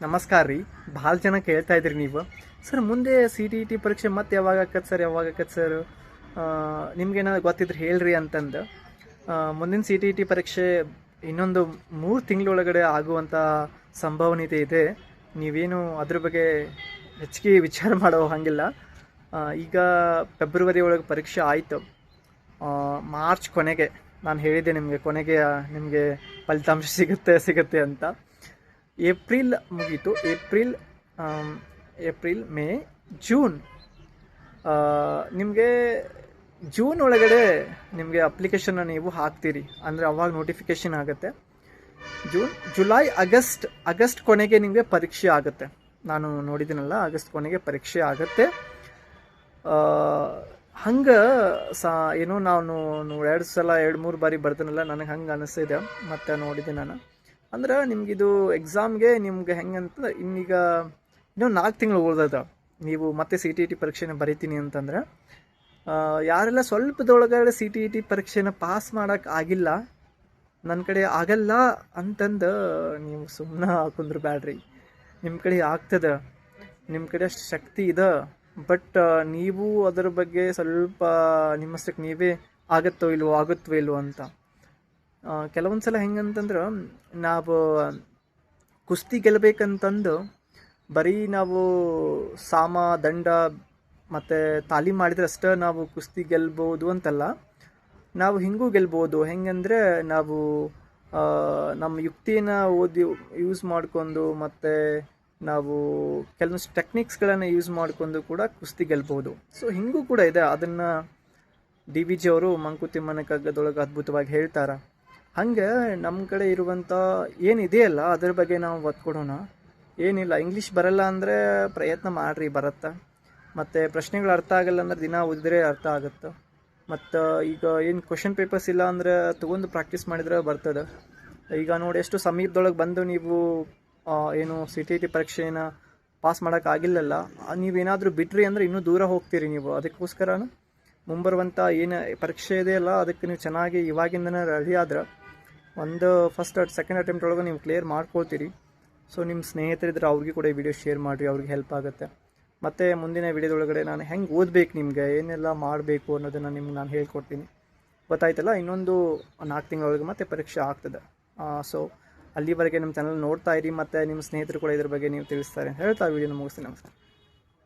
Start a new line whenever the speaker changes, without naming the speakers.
ನಮಸ್ಕಾರ ರೀ. ಭಾಳ ಜನ ಕೇಳ್ತಾ ಇದ್ರಿ ನೀವು, ಸರ್ ಮುಂದೆ ಸಿ ಟಿ ಇ ಟಿ ಪರೀಕ್ಷೆ ಮತ್ತೆ ಯಾವಾಗ ಆಕತ್ತೆ ಸರ್, ಯಾವಾಗ ಆಕತ್ತೆ ಸರ್, ನಿಮ್ಗೇನಾದ್ರು ಗೊತ್ತಿದ್ರೆ ಹೇಳ್ರಿ ಅಂತಂದು. ಮುಂದಿನ ಸಿ ಟಿ ಇ ಟಿ ಪರೀಕ್ಷೆ ಇನ್ನೊಂದು 3 ತಿಂಗಳೊಳಗಡೆ ಆಗುವಂಥ ಸಂಭವನೀಯತೆ ಇದೆ. ನೀವೇನು ಅದ್ರ ಬಗ್ಗೆ ಹೆಚ್ಚಿಗೆ ವಿಚಾರ ಮಾಡೋ ಹಾಗಿಲ್ಲ. ಈಗ ಫೆಬ್ರವರಿ ಒಳಗೆ ಪರೀಕ್ಷೆ ಆಯಿತು. ಮಾರ್ಚ್ ಕೊನೆಗೆ ನಾನು ಹೇಳಿದ್ದೆ ನಿಮಗೆ, ಕೊನೆಗೆ ನಿಮಗೆ ಫಲಿತಾಂಶ ಸಿಗುತ್ತೆ ಅಂತ. ಏಪ್ರಿಲ್ ಮುಗೀತು. ಏಪ್ರಿಲ್ ಮೇ ಜೂನ್, ನಿಮಗೆ ಜೂನ್ ಒಳಗಡೆ ನಿಮಗೆ ಅಪ್ಲಿಕೇಶನ್ನ ನೀವು ಹಾಕ್ತೀರಿ ಅಂದರೆ ಅವಾಗ ನೋಟಿಫಿಕೇಷನ್ ಆಗುತ್ತೆ. ಜೂನ್, ಜುಲೈ, ಆಗಸ್ಟ್ ಕೊನೆಗೆ ನಿಮಗೆ ಪರೀಕ್ಷೆ ಆಗುತ್ತೆ. ನಾನು ನೋಡಿದ್ದೀನಲ್ಲ, ಆಗಸ್ಟ್ ಕೊನೆಗೆ ಪರೀಕ್ಷೆ ಆಗುತ್ತೆ. ಹಂಗೆ ಏನೋ ನಾನು 2-3 ಬಾರಿ ಬರ್ತೀನಲ್ಲ, ನನಗೆ ಹಂಗೆ ಅನಿಸಿದೆ. ಮತ್ತು ನೋಡಿದ್ದೆ ನಾನು. ಅಂದ್ರೆ ನಿಮಗಿದು ಎಕ್ಸಾಮ್ಗೆ ನಿಮ್ಗೆ ಹೆಂಗಂತಂದ್ರೆ ಇನ್ನೀಗ ಇನ್ನೂ 4 ತಿಂಗಳು ಉಳ್ದದ. ನೀವು ಮತ್ತೆ ಸಿ ಟಿ ಇ ಟಿ ಪರೀಕ್ಷೆನ ಬರೀತೀನಿ ಅಂತಂದ್ರೆ, ಯಾರೆಲ್ಲ ಸ್ವಲ್ಪದೊಳಗಡೆ ಸಿ ಟಿ ಇ ಟಿ ಪರೀಕ್ಷೆನ ಪಾಸ್ ಮಾಡೋಕೆ ಆಗಿಲ್ಲ, ನನ್ನ ಕಡೆ ಆಗಲ್ಲ ಅಂತಂದು ನೀವು ಸುಮ್ಮನೆ ಕುಂದ್ರಬೇಡ್ರಿ. ನಿಮ್ಮ ಕಡೆ ಆಗ್ತದೆ, ನಿಮ್ಮ ಕಡೆ ಅಷ್ಟು ಶಕ್ತಿ ಇದೆ. ಬಟ್ ನೀವು ಅದರ ಬಗ್ಗೆ ಸ್ವಲ್ಪ ನಿಮ್ಮಷ್ಟಕ್ಕೆ ನೀವೇ ಆಗುತ್ತೋ ಇಲ್ವೋ ಅಂತ. ಕೆಲವೊಂದು ಸಲ ಹೆಂಗಂತಂದ್ರೆ, ನಾವು ಕುಸ್ತಿ ಗೆಲ್ಲಬೇಕಂತಂದು ಬರೀ ನಾವು ಸಾಮ ದಂಡ ಮತ್ತು ತಾಲೀಮ್ ಮಾಡಿದ್ರೆ ಅಷ್ಟೇ ನಾವು ಕುಸ್ತಿ ಗೆಲ್ಬೋದು ಅಂತಲ್ಲ. ನಾವು ಹಿಂಗೂ ಗೆಲ್ಬೋದು. ಹೆಂಗಂದರೆ ನಾವು ನಮ್ಮ ಯುಕ್ತಿನ ಯೂಸ್ ಮಾಡ್ಕೊಂಡು ಮತ್ತು ನಾವು ಕೆಲವೊಂದು ಟೆಕ್ನಿಕ್ಸ್ಗಳನ್ನು ಯೂಸ್ ಮಾಡ್ಕೊಂಡು ಕೂಡ ಕುಸ್ತಿ ಗೆಲ್ಬೋದು. ಸೊ ಹಿಂಗೂ ಕೂಡ ಇದೆ. ಅದನ್ನು ಡಿ ವಿ ಜಿ ಅವರು ಮಂಕುತಿಮ್ಮನ ಕಗ್ಗದೊಳಗೆ ಅದ್ಭುತವಾಗಿ ಹೇಳ್ತಾರೆ. ಹಂಗೆ ನಮ್ಮ ಕಡೆ ಇರುವಂಥ ಏನಿದೆಯಲ್ಲ ಅದ್ರ ಬಗ್ಗೆ ನಾವು ಒತ್ತು ಕೊಡೋಣ. ಏನಿಲ್ಲ, ಇಂಗ್ಲೀಷ್ ಬರಲ್ಲ ಅಂದರೆ ಪ್ರಯತ್ನ ಮಾಡಿರಿ, ಬರುತ್ತೆ. ಮತ್ತು ಪ್ರಶ್ನೆಗಳು ಅರ್ಥ ಆಗಲ್ಲ ಅಂದ್ರೆ ದಿನ ಓದಿದ್ರೆ ಅರ್ಥ ಆಗುತ್ತೆ. ಮತ್ತು ಈಗ ಏನು ಕ್ವಶನ್ ಪೇಪರ್ಸ್ ಇಲ್ಲ ಅಂದರೆ ತೊಗೊಂಡು ಪ್ರಾಕ್ಟೀಸ್ ಮಾಡಿದ್ರೆ ಬರ್ತದೆ. ಈಗ ನೋಡಿ, ಎಷ್ಟು ಸಮೀಪದೊಳಗೆ ಬಂದು ನೀವು ಏನು ಸಿ ಟಿ ಇ ಟಿ ಪರೀಕ್ಷೆನ ಪಾಸ್ ಮಾಡೋಕ್ಕಾಗಿಲ್ಲಲ್ಲ, ನೀವೇನಾದರೂ ಬಿಟ್ರಿ ಅಂದರೆ ಇನ್ನೂ ದೂರ ಹೋಗ್ತೀರಿ ನೀವು. ಅದಕ್ಕೋಸ್ಕರ ಮುಂಬರುವಂಥ ಏನು ಪರೀಕ್ಷೆ ಇದೆಯಲ್ಲ, ಅದಕ್ಕೆ ನೀವು ಚೆನ್ನಾಗಿ ಇವಾಗಿಂದನೇ ರೆಡಿ ಆದ್ರೆ ಒಂದು ಫಸ್ಟ್ ಸೆಕೆಂಡ್ ಅಟೆಂಪ್ಟ್ ಒಳಗೆ ನೀವು ಕ್ಲಿಯರ್ ಮಾಡ್ಕೊಳ್ತೀರಿ. ಸೊ ನಿಮ್ಮ ಸ್ನೇಹಿತರಿದ್ರೆ ಅವ್ರಿಗೆ ಕೂಡ ಈ ವಿಡಿಯೋ ಶೇರ್ ಮಾಡಿರಿ, ಅವ್ರಿಗೆ ಹೆಲ್ಪ್ ಆಗುತ್ತೆ. ಮತ್ತು ಮುಂದಿನ ವಿಡಿಯೋದೊಳಗಡೆ ನಾನು ಹೆಂಗೆ ಓದಬೇಕು, ನಿಮಗೆ ಏನೆಲ್ಲ ಮಾಡಬೇಕು ಅನ್ನೋದನ್ನು ನಿಮ್ಗೆ ನಾನು ಹೇಳ್ಕೊಡ್ತೀನಿ. ಗೊತ್ತಾಯ್ತಲ್ಲ, ಇನ್ನೊಂದು 4 ತಿಂಗಳೊಳಗೆ ಮತ್ತೆ ಪರೀಕ್ಷೆ ಆಗ್ತದೆ. ಸೊ ಅಲ್ಲಿವರೆಗೆ ನಮ್ಮ ಚಾನಲ್ ನೋಡ್ತಾ ಇರಿ, ಮತ್ತು ನಿಮ್ಮ ಸ್ನೇಹಿತರು ಕೂಡ ಇದ್ರ ಬಗ್ಗೆ ನೀವು ತಿಳಿಸ್ತಾರೆ ಹೇಳ್ತಾ ವಿಡಿಯೋನ ಮುಗಿಸ್ತೀನಿ. ನಮಸ್ಕಾರ.